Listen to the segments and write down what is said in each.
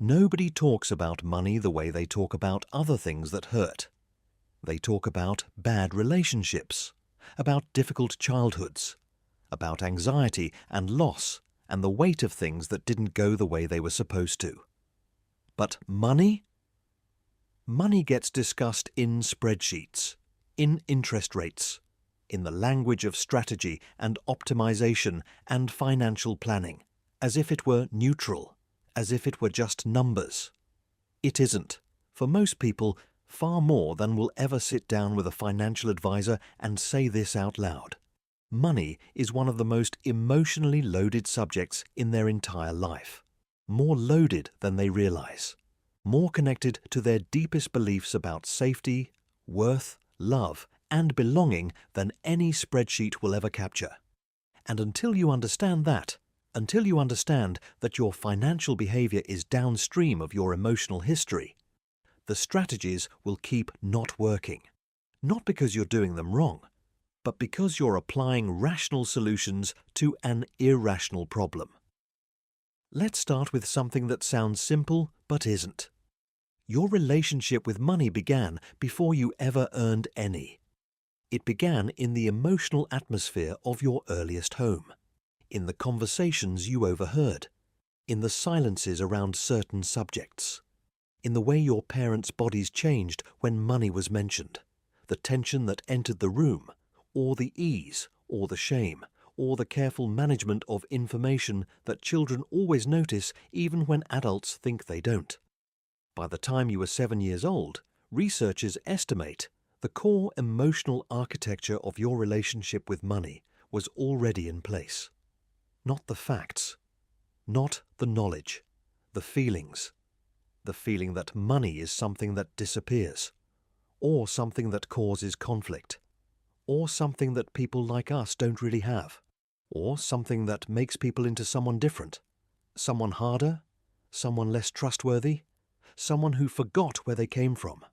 Nobody talks about money the way they talk about other things that hurt. They talk about bad relationships, about difficult childhoods, about anxiety and loss and the weight of things that didn't go the way they were supposed to. But money? Money gets discussed in spreadsheets, in interest rates, in the language of strategy and optimization and financial planning, as if it were neutral, as if it were just numbers. It isn't, for most people, far more than will ever sit down with a financial advisor and say this out loud. Money is one of the most emotionally loaded subjects in their entire life, more loaded than they realize, more connected to their deepest beliefs about safety, worth, love, and belonging than any spreadsheet will ever capture. And until you understand that your financial behavior is downstream of your emotional history, the strategies will keep not working. Not because you're doing them wrong, but because you're applying rational solutions to an irrational problem. Let's start with something that sounds simple but isn't. Your relationship with money began before you ever earned any. It began in the emotional atmosphere of your earliest home, in the conversations you overheard, in the silences around certain subjects, in the way your parents' bodies changed when money was mentioned, the tension that entered the room, or the ease, or the shame, or the careful management of information that children always notice even when adults think they don't. By the time you were 7 years old, researchers estimate the core emotional architecture of your relationship with money was already in place. Not the facts, not the knowledge, the feelings. The feeling that money is something that disappears, or something that causes conflict, or something that people like us don't really have, or something that makes people into someone different, someone harder, someone less trustworthy, someone who forgot where they came from.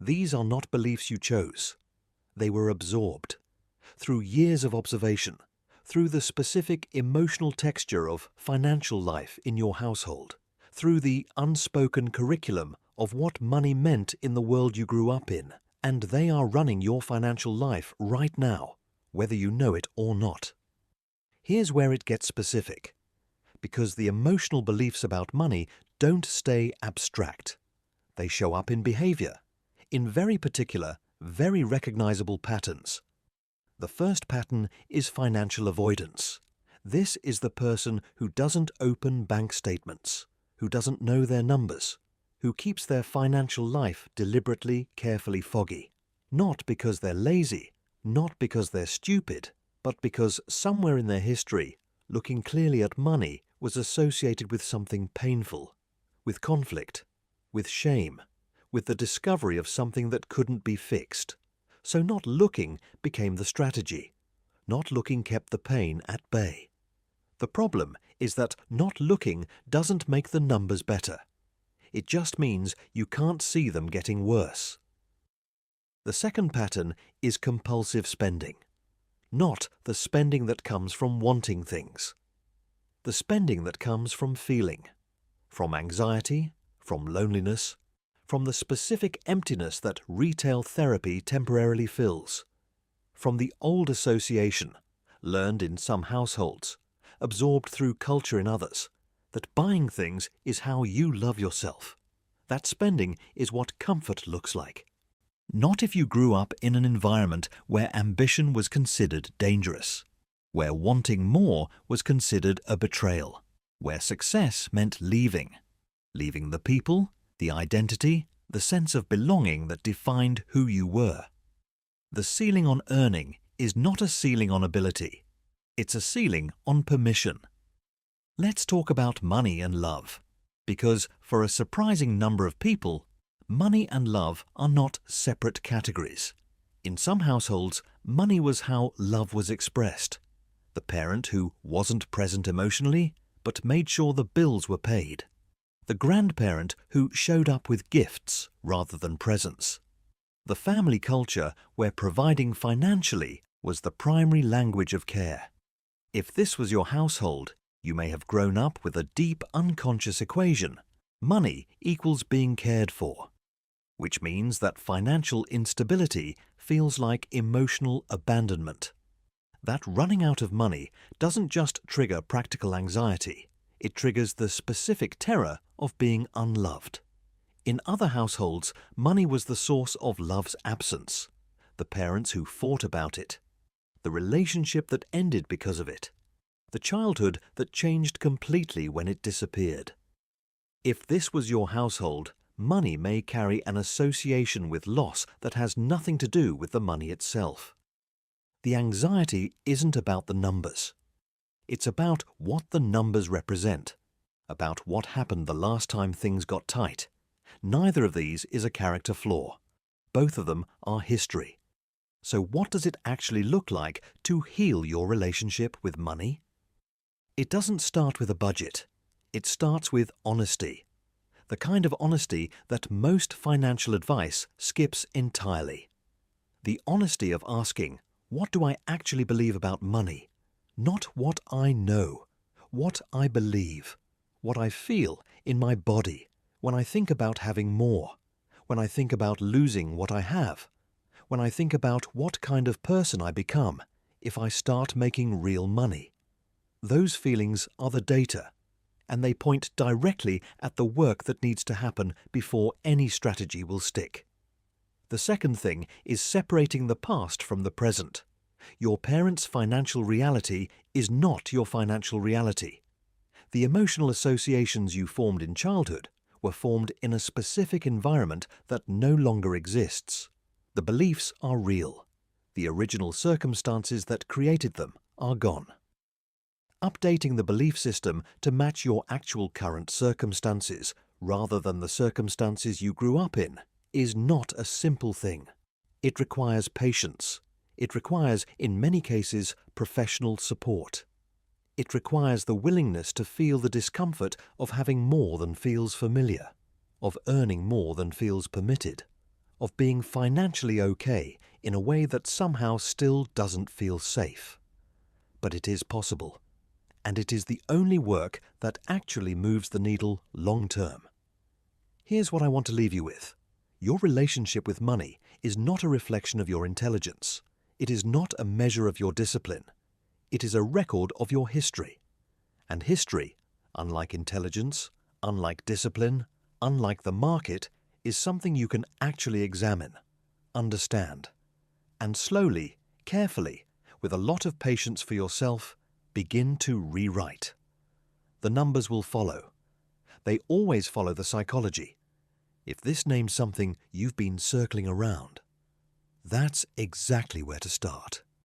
These are not beliefs you chose. They were absorbed through years of observation, through the specific emotional texture of financial life in your household, through the unspoken curriculum of what money meant in the world you grew up in, and they are running your financial life right now, whether you know it or not. Here's where it gets specific, because the emotional beliefs about money don't stay abstract. They show up in behavior, in very particular, very recognizable patterns. The first pattern is financial avoidance. This is the person who doesn't open bank statements, who doesn't know their numbers, who keeps their financial life deliberately, carefully foggy. Not because they're lazy, not because they're stupid, but because somewhere in their history, looking clearly at money was associated with something painful, with conflict, with shame, with the discovery of something that couldn't be fixed. So not looking became the strategy. Not looking kept the pain at bay. The problem is that not looking doesn't make the numbers better. It just means you can't see them getting worse. The second pattern is compulsive spending. Not the spending that comes from wanting things. The spending that comes from feeling, from anxiety, from loneliness, from the specific emptiness that retail therapy temporarily fills, from the old association, learned in some households, absorbed through culture in others, that buying things is how you love yourself. That spending is what comfort looks like. Not if you grew up in an environment where ambition was considered dangerous, where wanting more was considered a betrayal, where success meant leaving the people, the identity, the sense of belonging that defined who you were. The ceiling on earning is not a ceiling on ability. It's a ceiling on permission. Let's talk about money and love, because for a surprising number of people, money and love are not separate categories. In some households, money was how love was expressed. The parent who wasn't present emotionally, but made sure the bills were paid. The grandparent who showed up with gifts rather than presents. The family culture where providing financially was the primary language of care. If this was your household, you may have grown up with a deep unconscious equation Money equals being cared for, which means that financial instability feels like emotional abandonment. That running out of money doesn't just trigger practical anxiety, it triggers the specific terror of being unloved. In other households, money was the source of love's absence, the parents who fought about it, the relationship that ended because of it, the childhood that changed completely when it disappeared. If this was your household, money may carry an association with loss that has nothing to do with the money itself. The anxiety isn't about the numbers. It's about what the numbers represent, about what happened the last time things got tight. Neither of these is a character flaw. Both of them are history. So what does it actually look like to heal your relationship with money? It doesn't start with a budget. It starts with honesty. The kind of honesty that most financial advice skips entirely. The honesty of asking, what do I actually believe about money? Not what I know, what I believe, what I feel in my body when I think about having more, when I think about losing what I have, when I think about what kind of person I become if I start making real money. Those feelings are the data, and they point directly at the work that needs to happen before any strategy will stick. The second thing is separating the past from the present. Your parents' financial reality is not your financial reality. The emotional associations you formed in childhood were formed in a specific environment that no longer exists. The beliefs are real. The original circumstances that created them are gone. Updating the belief system to match your actual current circumstances rather than the circumstances you grew up in is not a simple thing. It requires patience. It requires, in many cases, professional support. It requires the willingness to feel the discomfort of having more than feels familiar, of earning more than feels permitted, of being financially okay in a way that somehow still doesn't feel safe. But it is possible, and it is the only work that actually moves the needle long term. Here's what I want to leave you with. Your relationship with money is not a reflection of your intelligence. It is not a measure of your discipline. It is a record of your history. And history, unlike intelligence, unlike discipline, unlike the market, is something you can actually examine, understand, and slowly, carefully, with a lot of patience for yourself, begin to rewrite. The numbers will follow. They always follow the psychology. If this names something you've been circling around, that's exactly where to start.